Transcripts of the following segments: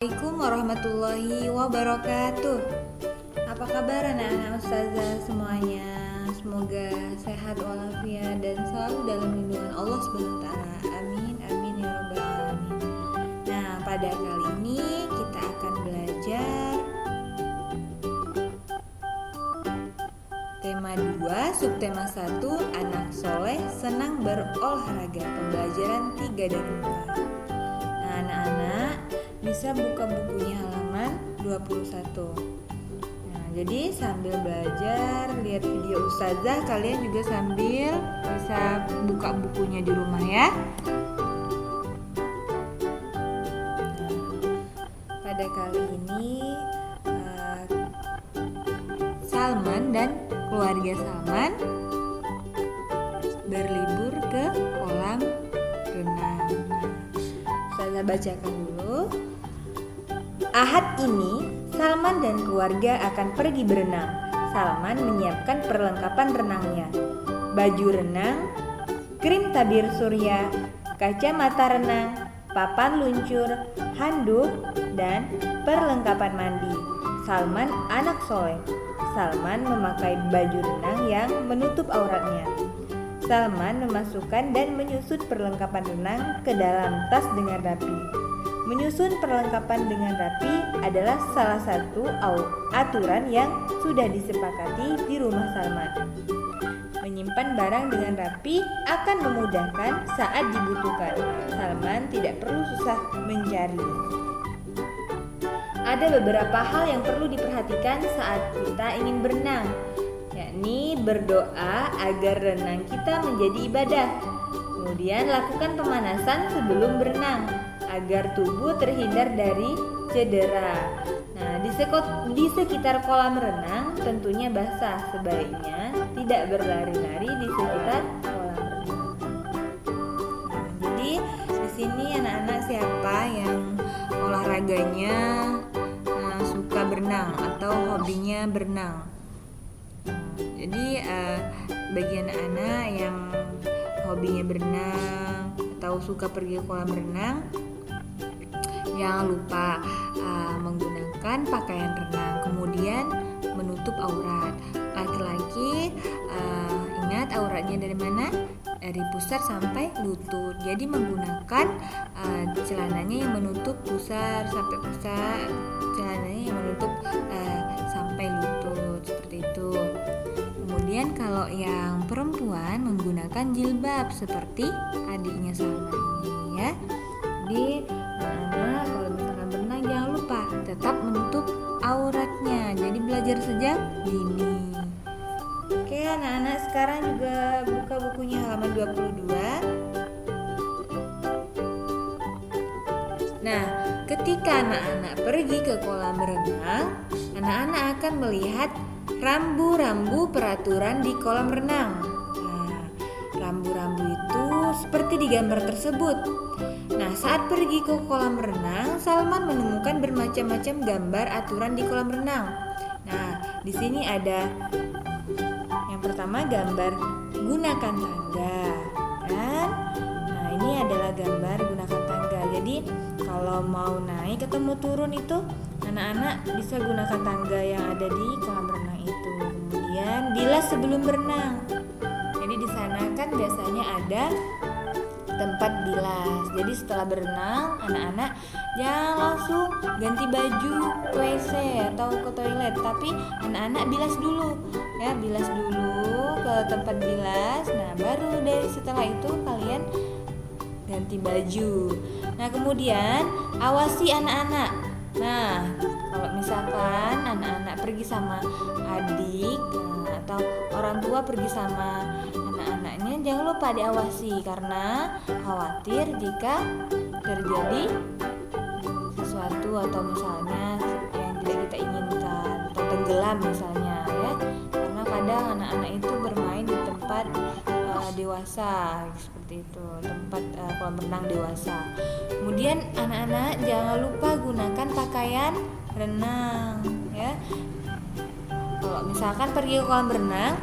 Assalamualaikum warahmatullahi wabarakatuh. Apa kabar anak-anak ustazah semuanya? Semoga sehat walafiat dan selalu dalam lindungan Allah Subhanahu wa taala. Amin amin ya rabbal alamin. Nah, pada kali ini kita akan belajar tema 2, subtema 1, anak soleh senang berolahraga. Pembelajaran 3 dan 4. Nah, anak-anak bisa buka bukunya halaman 21. Nah, jadi sambil belajar lihat video ustazah, kalian juga sambil bisa buka bukunya di rumah ya. Nah, pada kali ini Salman dan keluarga Salman berlibur ke kolam renang. Ustazah bacakan dulu. Ahad ini, Salman dan keluarga akan pergi berenang. Salman menyiapkan perlengkapan renangnya. Baju renang, krim tabir surya, kacamata renang, papan luncur, handuk, dan perlengkapan mandi. Salman anak soleh. Salman memakai baju renang yang menutup auratnya. Salman memasukkan dan menyusun perlengkapan renang ke dalam tas dengan rapi. Menyusun perlengkapan dengan rapi adalah salah satu aturan yang sudah disepakati di rumah Salman. Menyimpan barang dengan rapi akan memudahkan saat dibutuhkan. Salman tidak perlu susah mencari. Ada beberapa hal yang perlu diperhatikan saat kita ingin berenang, yakni berdoa agar renang kita menjadi ibadah. Kemudian lakukan pemanasan sebelum berenang agar tubuh terhindar dari cedera. Nah, di sekitar kolam renang tentunya basah, sebaiknya tidak berlari-lari di sekitar kolam renang. Jadi di sini anak-anak siapa yang olahraganya suka berenang atau hobinya berenang. Jadi bagi anak-anak yang hobinya berenang atau suka pergi ke kolam renang, jangan lupa menggunakan pakaian renang, kemudian menutup aurat. Laki-laki ingat auratnya dari mana? Dari pusar sampai lutut. Jadi menggunakan celananya yang menutup pusar sampai pusar, celananya yang menutup sampai lutut, seperti itu. Kemudian kalau yang perempuan menggunakan jilbab seperti adiknya Salma ini ya. Jadi anak-anak kalau misalkan berenang jangan lupa tetap menutup auratnya. Jadi belajar sejak dini. Oke, anak-anak sekarang juga buka bukunya halaman 22. Nah, ketika anak-anak pergi ke kolam renang, anak-anak akan melihat rambu-rambu peraturan di kolam renang. Nah, rambu-rambu itu seperti di gambar tersebut. Nah, saat pergi ke kolam renang, Salman menemukan bermacam-macam gambar aturan di kolam renang. Nah, di sini ada yang pertama gambar gunakan tangga, kan? Nah, ini adalah gambar gunakan tangga. Jadi, kalau mau naik atau mau turun itu anak-anak bisa gunakan tangga yang ada di kolam renang itu. Kemudian bilas sebelum berenang. Jadi di sana kan biasanya ada tempat bilas. Jadi setelah berenang, anak-anak jangan langsung ganti baju ke WC atau ke toilet, tapi anak-anak bilas dulu. Ya, bilas dulu ke tempat bilas. Nah, baru dari setelah itu kalian ganti baju. Nah, kemudian awasi anak-anak. Nah, kalau misalkan anak-anak pergi sama adik atau orang tua pergi sama anak-anaknya, jangan lupa diawasi karena khawatir jika terjadi sesuatu atau misalnya yang tidak kita inginkan atau tenggelam misalnya ya. Karena kadang anak-anak itu bermain di tempat dewasa seperti itu, tempat kolam renang dewasa. Kemudian anak-anak jangan lupa gunakan pakaian renang ya. Kalau misalkan pergi ke kolam renang,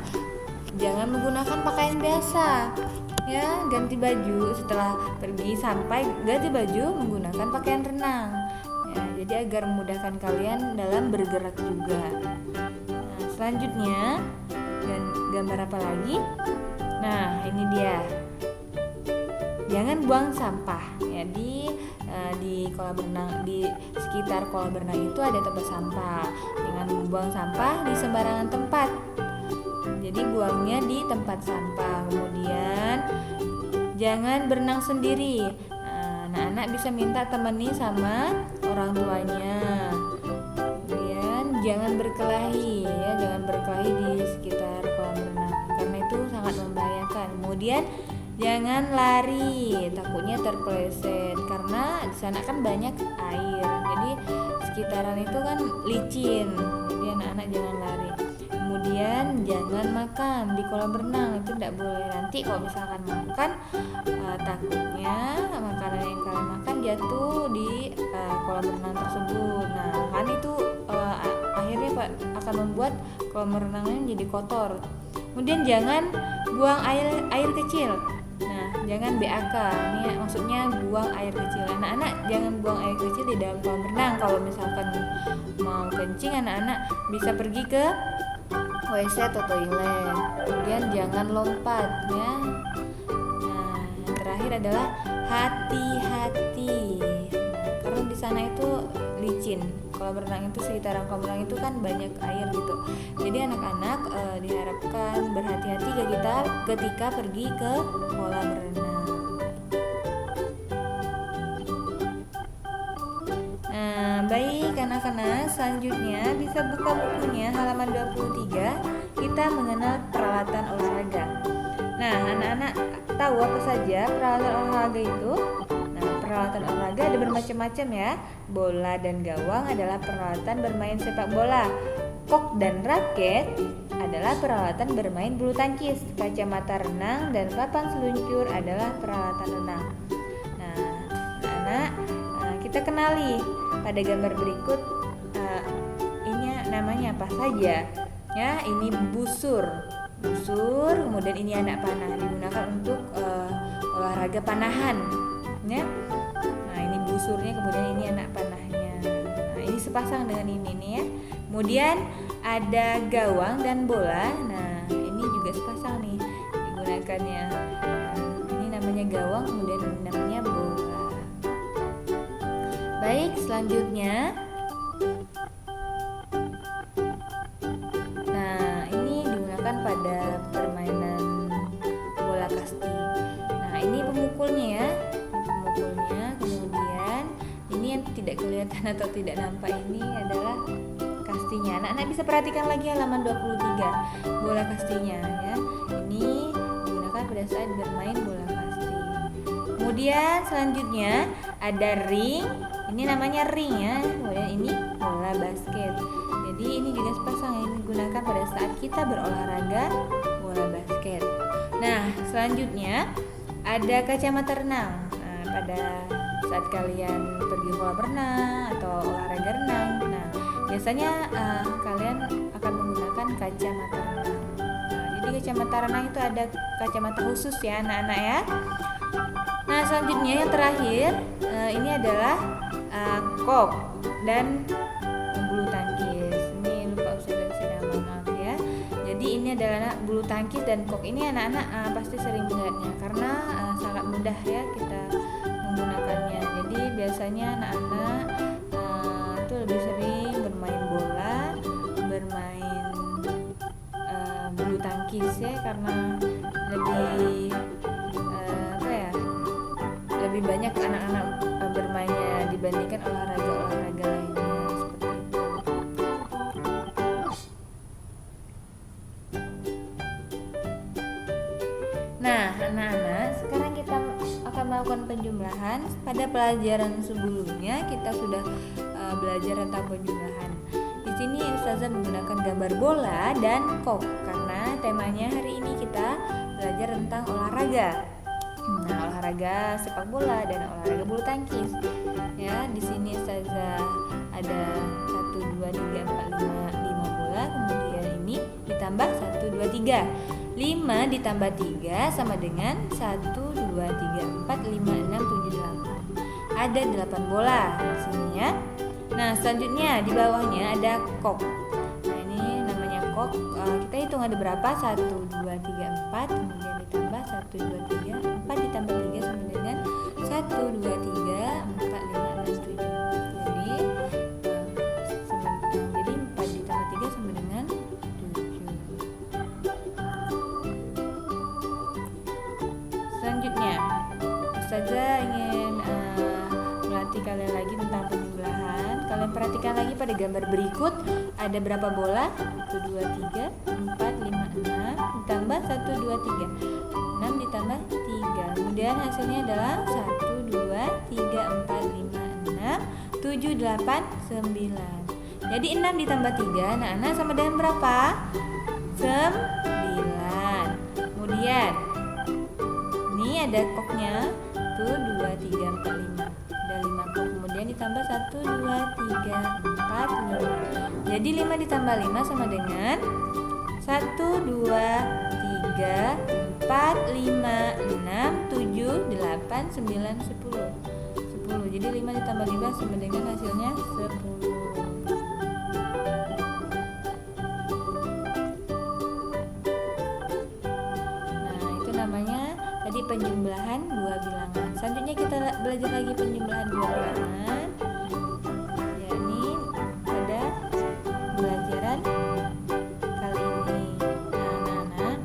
jangan menggunakan pakaian biasa ya, ganti baju setelah pergi, sampai ganti baju menggunakan pakaian renang ya. jadi agar memudahkan kalian dalam bergerak juga. Nah, selanjutnya dan gambar apa lagi? Nah, ini dia. Jangan buang sampah. Jadi di kolam renang, di sekitar kolam renang itu ada tempat sampah. Jangan buang sampah di sembarangan tempat. Jadi buangnya di tempat sampah. Kemudian jangan berenang sendiri. Anak-anak bisa minta temani sama orang tuanya. Kemudian jangan berkelahi ya, jangan berkelahi di sekitar kolam renang karena itu sangat membahayakan. Kemudian jangan lari, takutnya terpeleset karena di sana kan banyak air. Jadi sekitaran itu kan licin. Jadi anak-anak jangan lari. Kemudian jangan makan di kolam renang, itu tidak boleh. Nanti kalau misalkan makan, takutnya makanan yang kalian makan jatuh di kolam renang tersebut. Nah, kan itu akhirnya akan membuat kolam renangnya jadi kotor. Kemudian jangan buang air kecil. Nah, jangan BAK. Ini maksudnya buang air kecil. Anak-anak jangan buang air kecil di dalam kolam renang. Kalau misalkan mau kencing, anak-anak bisa pergi ke WC atau toilet. Kemudian jangan lompat ya. Nah, yang terakhir adalah hati-hati. Karena di sana itu licin. Kolam renang itu, sekitaran kolam renang itu kan banyak air gitu. Jadi anak-anak diharapkan berhati-hati ketika pergi ke kolam renang. Baik anak-anak, selanjutnya bisa buka bukunya halaman 23. Kita mengenal peralatan olahraga. Nah, anak-anak tahu apa saja peralatan olahraga itu? Nah, peralatan olahraga ada bermacam-macam ya. Bola dan gawang adalah peralatan bermain sepak bola. Kok dan raket adalah peralatan bermain bulu tangkis. Kacamata renang dan papan seluncur adalah peralatan renang. Nah, anak-anak, kita kenali pada gambar berikut ini namanya apa saja ya. Ini busur, kemudian ini anak panah, digunakan untuk olahraga panahan ya. Nah, ini busurnya, kemudian ini anak panahnya. Nah, ini sepasang dengan ini nih ya. Kemudian ada gawang dan bola. Nah, ini juga sepasang nih digunakannya. Nah, ini namanya gawang, kemudian ini namanya bola. Baik, selanjutnya. Nah, ini digunakan pada permainan bola kasti. Nah, ini pemukulnya ya. Kemudian ini yang tidak kelihatan atau tidak nampak ini adalah kastinya. Anak-anak bisa perhatikan lagi halaman 23. Bola kastinya ya. Ini digunakan pada saat bermain bola kasti. Kemudian selanjutnya ada ring. Ini namanya ring ya. Kemudian ini bola basket. Jadi ini juga sepasang yang digunakan pada saat kita berolahraga bola basket. Nah, selanjutnya ada kacamata renang. Nah, pada saat kalian pergi kolam renang atau olahraga renang, nah biasanya kalian akan menggunakan kacamata renang. Nah, jadi kacamata renang itu ada kacamata khusus ya anak-anak ya. Nah, selanjutnya yang terakhir ini adalah kok dan bulu tangkis. Ini lupa saya maaf ya. Jadi ini adalah bulu tangkis dan kok. Ini anak-anak pasti sering melihatnya karena sangat mudah ya kita menggunakannya. Jadi biasanya anak-anak itu lebih sering bermain bola, bermain bulu tangkis ya, karena lebih banyak anak-anak bermainnya dibandingkan olahraga-olahraga lainnya seperti itu. Nah, anak-anak, sekarang kita akan melakukan penjumlahan. Pada pelajaran sebelumnya kita sudah belajar tentang penjumlahan. Di sini Ustazah menggunakan gambar bola dan kok karena temanya hari ini kita belajar tentang olahraga. Nah, olahraga sepak bola dan olahraga bulu tangkis. Ya, di sini Ustazah ada 1 2 3 4 5 bola, kemudian ini ditambah 1 2 3. 5 ditambah 3 sama dengan 1 2 3 4 5 6 7 8. Ada 8 bola di sini ya. Nah, selanjutnya di bawahnya ada kok. Nah, ini namanya kok. Kita hitung ada berapa? 1, 2, 3, 4. Kemudian ditambah 1, 2, 3. 4 ditambah 3 sama dengan 1, 2, 3, 4, 5, 6, 7. Jadi 4 ditambah 3 sama dengan 7. Selanjutnya, Ustazah ingin melatih kalian lagi tentang penjumlahan. Kalian perhatikan lagi pada gambar berikut, ada berapa bola? 1, 2, 3, 4, 5, 6 ditambah 1, 2, 3, 6 ditambah 3. Kemudian hasilnya adalah 1, 2, 3, 4, 5, 6, 7, 8, 9. Jadi 6 ditambah 3, anak-anak sama dengan berapa? 9. Kemudian ini ada koknya tuh 2, 3, 4, 5. Ada 5 kok. Kemudian ditambah 1, 2, 3, 4, 5. Jadi 5 ditambah 5 sama dengan 1, 2, 3, 4, 5, 6, 7, 8, 9, 10. 10. Jadi 5 ditambah 5 sama dengan hasilnya 10. Tadi penjumlahan dua bilangan. Selanjutnya kita belajar lagi penjumlahan dua bilangan, yakni pada pembelajaran kali ini. Nah, anak-anak,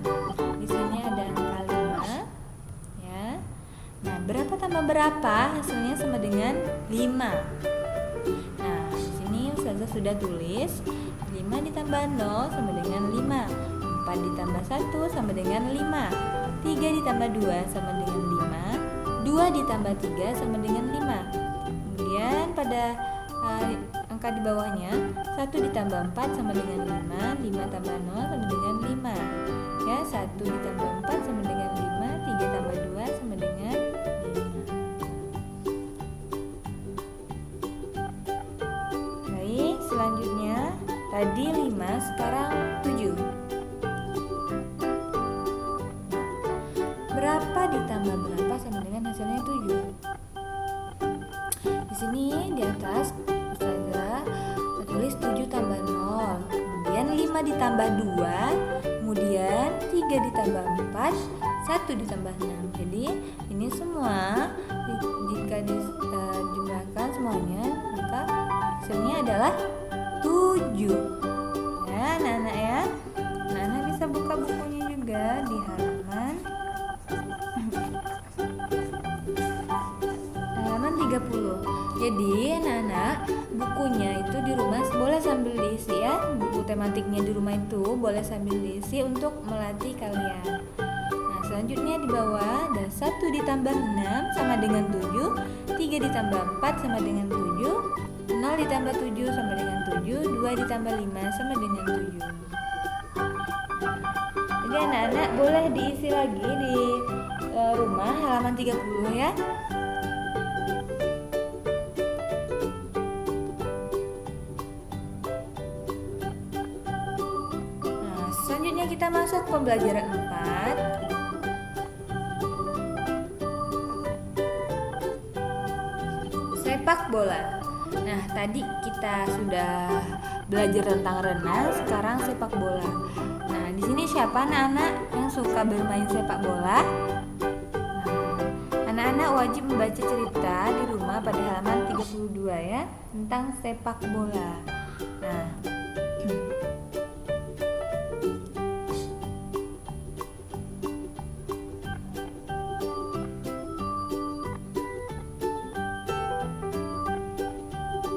di sini ada angka 5, ya. Nah, berapa tambah berapa? Hasilnya sama dengan 5. Nah, di sini Ustazah sudah tulis 5 ditambah 0 sama dengan 5. 4 ditambah 1 sama dengan 5. 3 ditambah 2 sama dengan 5. 2 ditambah 3 sama dengan 5. Kemudian pada angka di bawahnya 1 ditambah 4 sama dengan 5. 5 tambah 0 sama dengan 5. Ya, 1 ditambah 4 sama dengan 5. 3 tambah 2 sama dengan 5. Baik, selanjutnya tadi 5, sekarang 7. Berapa ditambah berapa sama dengan hasilnya 7? Di sini di atas Ustazah tulis 7 tambah 0. Kemudian 5 ditambah 2, kemudian 3 ditambah 4, 1 ditambah 6. Jadi ini semua jika dijumlahkan semuanya, maka hasilnya adalah 7. Ya, anak-anak ya. Anak-anak bisa buka bukunya juga di halaman 30. Jadi anak-anak, bukunya itu di rumah boleh sambil diisi ya. Buku tematiknya di rumah itu boleh sambil diisi untuk melatih kalian. Nah, selanjutnya di bawah ada 1 ditambah 6 sama dengan 7. 3 ditambah 4 sama dengan 7. 0 ditambah 7 sama dengan 7. 2 ditambah 5 sama dengan 7. Jadi anak-anak boleh diisi lagi di rumah halaman 30 ya. Selanjutnya kita masuk pembelajaran 4. Sepak bola. Nah, tadi kita sudah belajar tentang renang, sekarang sepak bola. Nah, di sini siapa anak-anak yang suka bermain sepak bola? Nah, anak-anak wajib membaca cerita di rumah pada halaman 32 ya, tentang sepak bola. Nah,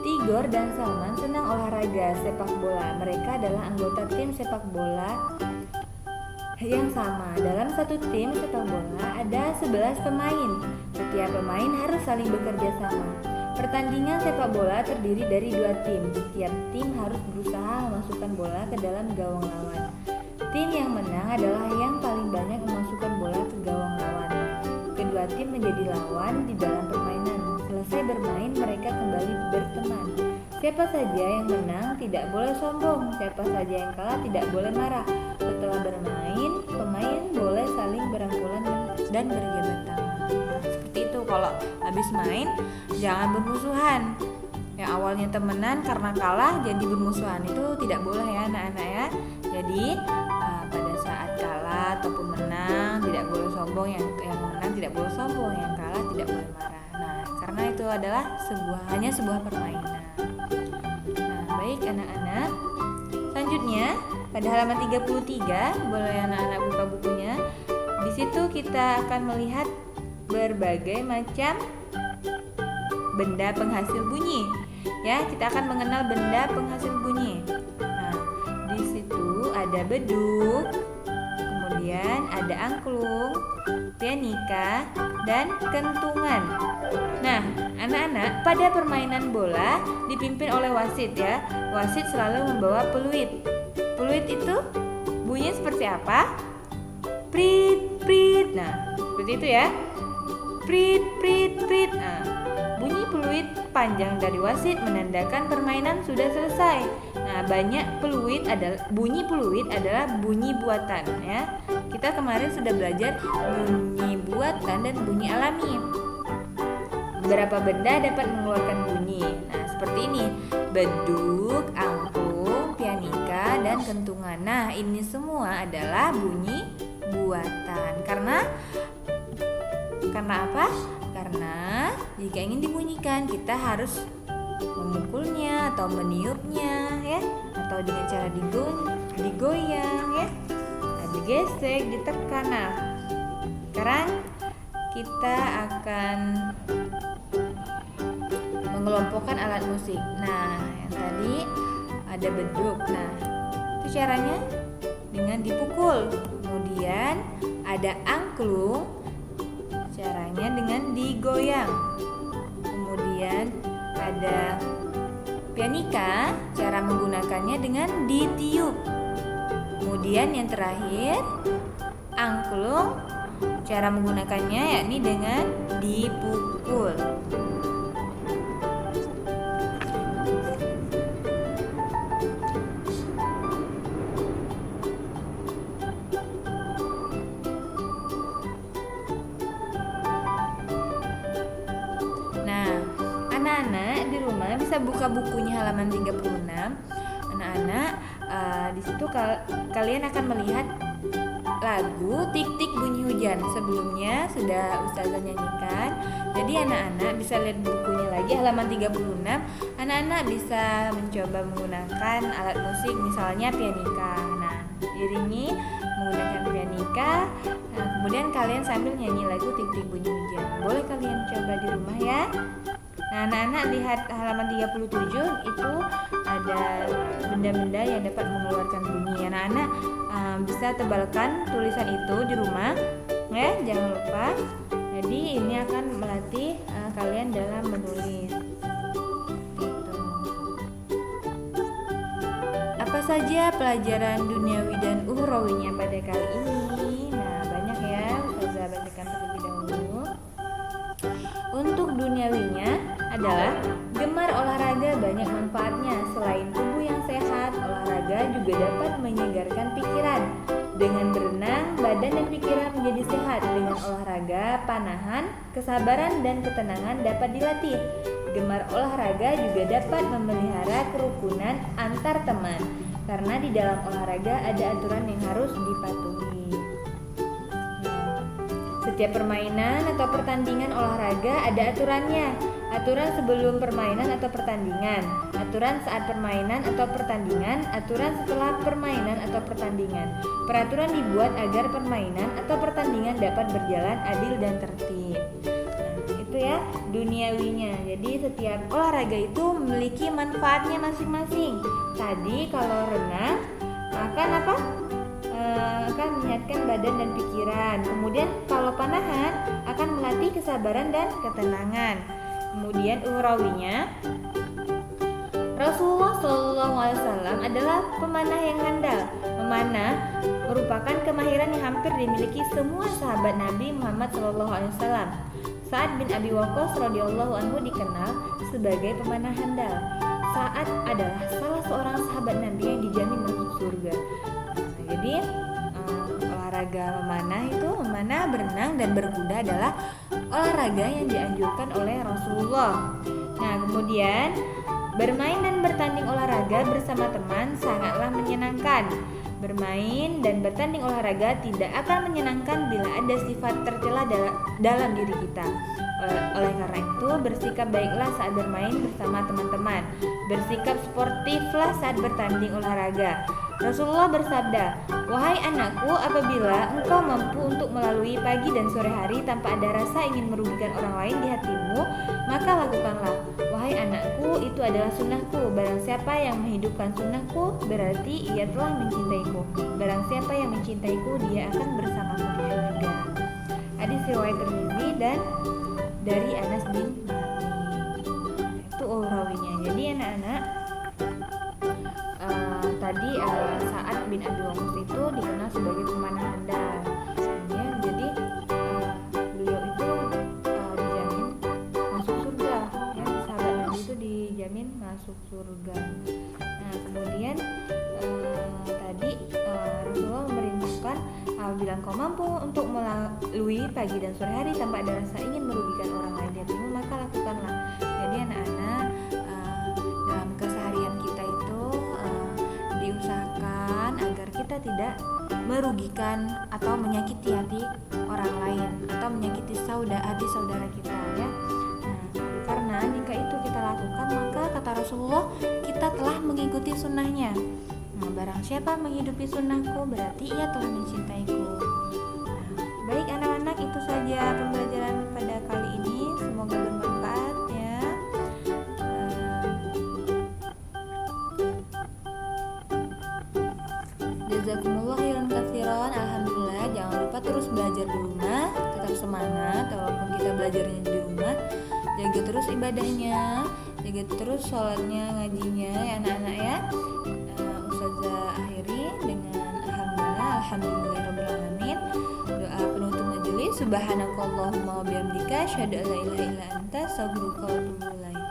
Tigor dan Salman senang olahraga sepak bola. Mereka adalah anggota tim sepak bola yang sama. Dalam satu tim sepak bola ada 11 pemain. Setiap pemain harus saling bekerja sama. Pertandingan sepak bola terdiri dari 2 tim. Setiap tim harus berusaha memasukkan bola ke dalam gawang lawan. Tim yang menang adalah yang paling banyak memasukkan bola ke gawang lawan. Kedua tim menjadi lawan di dalam permainan. Selesai bermain, mereka kembali berteman. Siapa saja yang menang tidak boleh sombong. Siapa saja yang kalah tidak boleh marah. Setelah bermain, pemain boleh saling berangkulan dan berjabat tangan. Nah, seperti itu, kalau habis main jangan bermusuhan. Ya, Yang awalnya temenan karena kalah jadi bermusuhan, itu tidak boleh ya anak-anak ya. Jadi pada saat kalah ataupun menang tidak boleh sombong, yang menang tidak boleh sombong, yang kalah tidak boleh marah. Nah, karena itu adalah hanya sebuah permainan. Nah, baik anak-anak. Selanjutnya pada halaman 33, boleh anak-anak buka bukunya. Di situ kita akan melihat berbagai macam benda penghasil bunyi. Ya, kita akan mengenal benda penghasil bunyi. Nah, di situ ada beduk, kemudian ada angklung, pianika, dan kentungan. Nah, anak-anak, pada permainan bola dipimpin oleh wasit ya. Wasit selalu membawa peluit. Peluit itu bunyinya seperti apa? Prit, prit. Nah, seperti itu ya. Prit, prit, prit. Nah, bunyi peluit panjang dari wasit menandakan permainan sudah selesai. Nah, bunyi peluit adalah bunyi buatan ya. Kita kemarin sudah belajar bunyi buatan dan bunyi alami. Beberapa benda dapat mengeluarkan bunyi. Nah, seperti ini: beduk, angklung, pianika, dan kentungan. Nah, ini semua adalah bunyi buatan. Karena apa? Karena jika ingin dibunyikan kita harus memukulnya atau meniupnya ya, atau dengan cara digoyang ya, digesek, ditekan. Nah, sekarang kita akan mengelompokkan alat musik. Nah, yang tadi ada beduk. Nah, itu caranya dengan dipukul. Kemudian ada angklung, caranya dengan digoyang. Kemudian ada pianika, cara menggunakannya dengan ditiup. Kemudian yang terakhir angklung, cara menggunakannya yakni dengan dipukul. Anak-anak di rumah bisa buka bukunya halaman 36. Anak-anak, di situ kalian akan melihat lagu Tik-Tik Bunyi Hujan. Sebelumnya sudah Ustazah nyanyikan. Jadi anak-anak bisa lihat bukunya lagi halaman 36. Anak-anak bisa mencoba menggunakan alat musik, misalnya pianika. Nah, diiringi menggunakan pianika. Nah, kemudian kalian sambil nyanyi lagu Tik-Tik Bunyi Hujan. Boleh kalian coba di rumah ya. Nah, anak-anak lihat halaman 37, itu ada benda-benda yang dapat mengeluarkan bunyi. Anak-anak bisa tebalkan tulisan itu di rumah ya, jangan lupa. Jadi ini akan melatih kalian dalam menulis. Gitu. Apa saja pelajaran duniawi dan ukhrawinya pada kali ini? Nah, banyak ya, Ustazah bacakan terlebih dahulu. Untuk duniawinya adalah gemar olahraga banyak manfaatnya. Selain tubuh yang sehat, olahraga juga dapat menyegarkan pikiran. Dengan berenang, badan dan pikiran menjadi sehat. Dengan olahraga, panahan, kesabaran dan ketenangan dapat dilatih. Gemar olahraga juga dapat memelihara kerukunan antar teman, karena di dalam olahraga ada aturan yang harus dipatuhi. Setiap permainan atau pertandingan olahraga ada aturannya. Aturan sebelum permainan atau pertandingan, aturan saat permainan atau pertandingan, aturan setelah permainan atau pertandingan. Peraturan dibuat agar permainan atau pertandingan dapat berjalan adil dan tertib. Nah, itu ya duniawinya. Jadi setiap olahraga itu memiliki manfaatnya masing-masing. Tadi kalau renang akan apa? Akan menyehatkan badan dan pikiran. Kemudian kalau panahan akan melatih kesabaran dan ketenangan. Kemudian ukhrawinya, Rasulullah SAW adalah pemanah yang handal. Memanah merupakan kemahiran yang hampir dimiliki semua sahabat Nabi Muhammad SAW. Sa'ad bin Abi Waqqas radhiyallahu anhu dikenal sebagai pemanah handal. Sa'ad adalah salah seorang sahabat Nabi yang dijamin masuk surga. Jadi olahraga memanah, berenang, dan berkuda adalah olahraga yang dianjurkan oleh Rasulullah. Nah, kemudian Bermain dan bertanding olahraga bersama teman sangatlah menyenangkan. Bermain dan bertanding olahraga tidak akan menyenangkan bila ada sifat tercela dalam diri kita. Oleh karena itu, bersikap baiklah saat bermain bersama teman-teman. Bersikap sportiflah saat bertanding olahraga. Rasulullah bersabda, "Wahai anakku, apabila engkau mampu untuk melalui pagi dan sore hari tanpa ada rasa ingin merugikan orang lain di hatimu, maka lakukanlah. Wahai anakku, itu adalah sunnahku. Barang siapa yang menghidupkan sunnahku, berarti ia telah mencintaiku. Barang siapa yang mencintaiku, dia akan bersamaku di surga." Hadis riwayat Tirmidzi dan dari Anas bin Malik. Itu rawinya. Jadi anak-anak, tadi Sa'ad bin Abi Waqqas itu dikenal sebagai pemanah handal. Jadi beliau itu dijamin masuk surga. Ya, sahabat Nabi itu dijamin masuk surga. Nah, kemudian tadi Rasulullah memerintahkan, apabila engkau mampu untuk melalui pagi dan sore hari tanpa ada rasa ingin merugikan orang lain di hatimu, maka lakukanlah. Jadi anak-anak, dalam keseharian kita itu diusahakan agar kita tidak merugikan atau menyakiti hati orang lain atau menyakiti hati saudara kita, ya. Nah, karena jika itu kita lakukan, maka kata Rasulullah, kita telah mengikuti sunnahnya. Nah, barang siapa menghidupi sunnahku, berarti ia telah mencintaiku. Nah, baik anak-anak, itu saja pembelajaran pada kali ini. Semoga bermanfaat, ya. Jazakumullah khairan katsiran. Alhamdulillah, jangan lupa terus belajar di rumah, tetap semangat walaupun kita belajarnya di rumah. Jaga terus ibadahnya, jaga terus sholatnya, ngajinya, ya anak-anak, ya. Ustazah akhiri dengan alhamdulillahirabbil alamin. Doa penutup majelis, subhanakallahumma wa bihamdika asyhadu an la ilaha illa anta astaghfiruka wa atubu ilaik.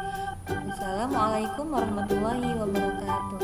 Wassalamualaikum warahmatullahi wabarakatuh.